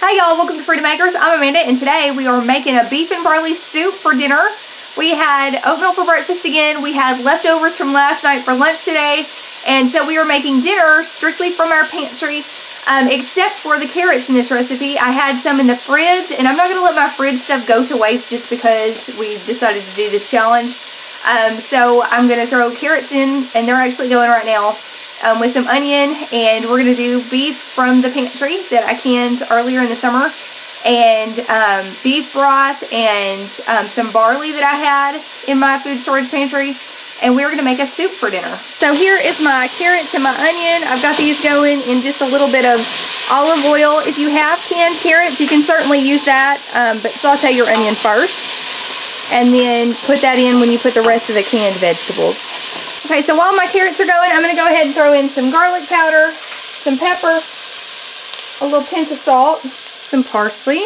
Hi y'all, welcome to Freedom Makers. I'm Amanda and today we are making a beef and barley soup for dinner. We had oatmeal for breakfast again. We had leftovers from last night for lunch today. And so we are making dinner strictly from our pantry, except for the carrots in this recipe. I had some in the fridge and I'm not going to let my fridge stuff go to waste just because we decided to do this challenge. So I'm going to throw carrots in, and they're actually going right now. With some onion, and we're going to do beef from the pantry that I canned earlier in the summer, and beef broth and some barley that I had in my food storage pantry, and we're going to make a soup for dinner. So here is my carrots and my onion. I've got these going in just a little bit of olive oil. If you have canned carrots, you can certainly use that, but saute your onion first, and then put that in when you put the rest of the canned vegetables. Okay, so while my carrots are going, I'm going to go ahead and throw in some garlic powder, some pepper, a little pinch of salt, some parsley.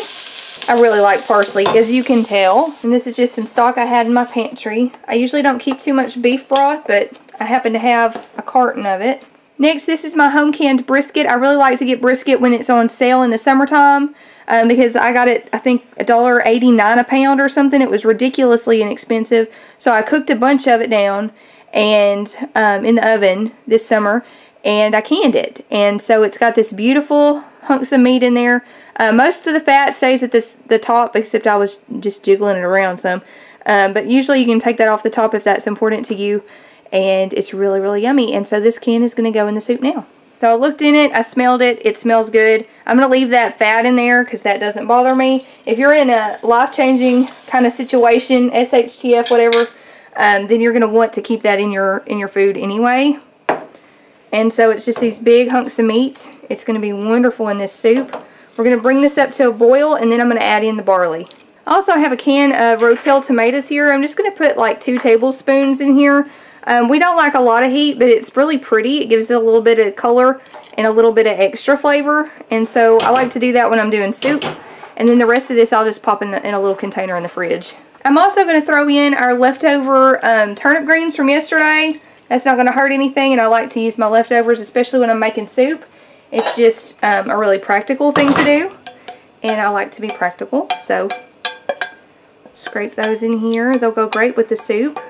I really like parsley, as you can tell. And this is just some stock I had in my pantry. I usually don't keep too much beef broth, but I happen to have a carton of it. Next, this is my home canned brisket. I really like to get brisket when it's on sale in the summertime. Because I got it, I think, $1.89 a pound or something. It was ridiculously inexpensive. So I cooked a bunch of it down and in the oven this summer, and I canned it, and so it's got this beautiful hunks of meat in there. Most of the fat stays at the top, except I was just jiggling it around some, but usually you can take that off the top if that's important to you, and it's really, really yummy. And so this can is going to go in the soup now. So I looked in it, I smelled it, it smells good. I'm going to leave that fat in there because that doesn't bother me. If you're in a life-changing kind of situation, SHTF, whatever, then you're going to want to keep that in your food anyway. And so it's just these big hunks of meat. It's going to be wonderful in this soup. We're going to bring this up to a boil, and then I'm going to add in the barley. I also have a can of Rotel tomatoes here. I'm just going to put like 2 tablespoons in here. We don't like a lot of heat, but it's really pretty. It gives it a little bit of color and a little bit of extra flavor. And so I like to do that when I'm doing soup. And then the rest of this I'll just pop in a little container in the fridge. I'm also going to throw in our leftover turnip greens from yesterday. That's not going to hurt anything, and I like to use my leftovers, especially when I'm making soup. It's just a really practical thing to do, and I like to be practical. So scrape those in here. They'll go great with the soup,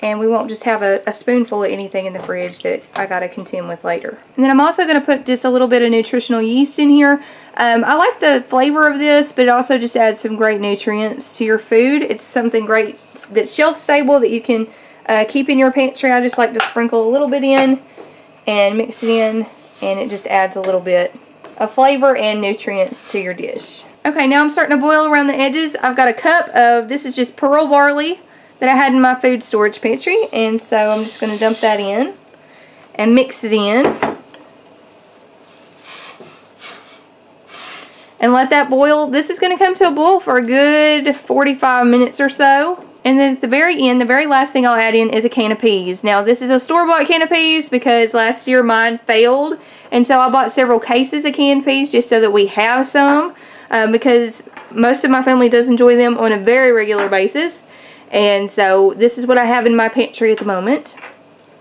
and we won't just have a spoonful of anything in the fridge that I got to contend with later. And then I'm also going to put just a little bit of nutritional yeast in here. I like the flavor of this, but it also just adds some great nutrients to your food. It's something great that's shelf stable that you can keep in your pantry. I just like to sprinkle a little bit in and mix it in, and it just adds a little bit of flavor and nutrients to your dish. Okay, now I'm starting to boil around the edges. I've got a cup of, this is just pearl barley that I had in my food storage pantry, and so I'm just going to dump that in and mix it in. And let that boil. This is going to come to a boil for a good 45 minutes or so. And then at the very end, the very last thing I'll add in is a can of peas. Now this is a store-bought can of peas because last year mine failed. And so I bought several cases of canned peas just so that we have some. Because most of my family does enjoy them on a very regular basis. And so this is what I have in my pantry at the moment.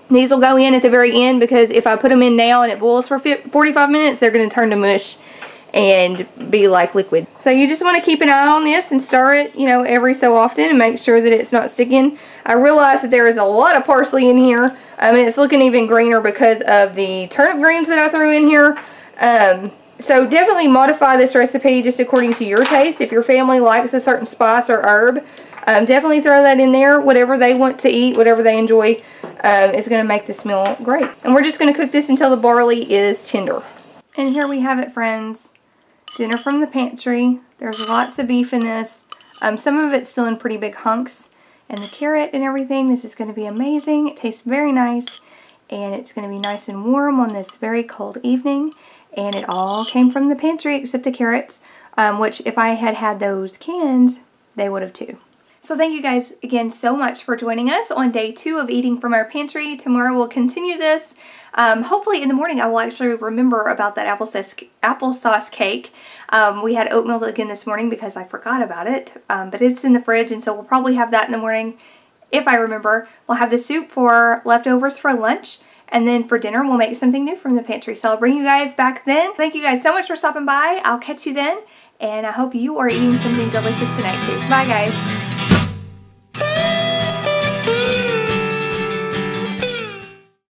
These will go in at the very end because if I put them in now and it boils for 45 minutes, they're going to turn to mush and be like liquid. So you just want to keep an eye on this and stir it, you know, every so often and make sure that it's not sticking. I realize that there is a lot of parsley in here, and it's looking even greener because of the turnip greens that I threw in here. So definitely modify this recipe just according to your taste. If your family likes a certain spice or herb, definitely throw that in there. Whatever they want to eat, whatever they enjoy, is going to make this meal great. And we're just going to cook this until the barley is tender. And here we have it, friends. Dinner from the pantry. There's lots of beef in this. Some of it's still in pretty big hunks. And the carrot and everything. This is going to be amazing. It tastes very nice. And it's going to be nice and warm on this very cold evening. And it all came from the pantry except the carrots. Which if I had had those canned, they would have too. So thank you guys again so much for joining us on day 2 of eating from our pantry. Tomorrow we'll continue this. Hopefully in the morning I will actually remember about that applesauce cake. We had oatmeal again this morning because I forgot about it, but it's in the fridge, and so we'll probably have that in the morning if I remember. We'll have the soup for leftovers for lunch, And then for dinner, we'll make something new from the pantry. So I'll bring you guys back then. Thank you guys so much for stopping by. I'll catch you then. And I hope you are eating something delicious tonight too. Bye guys.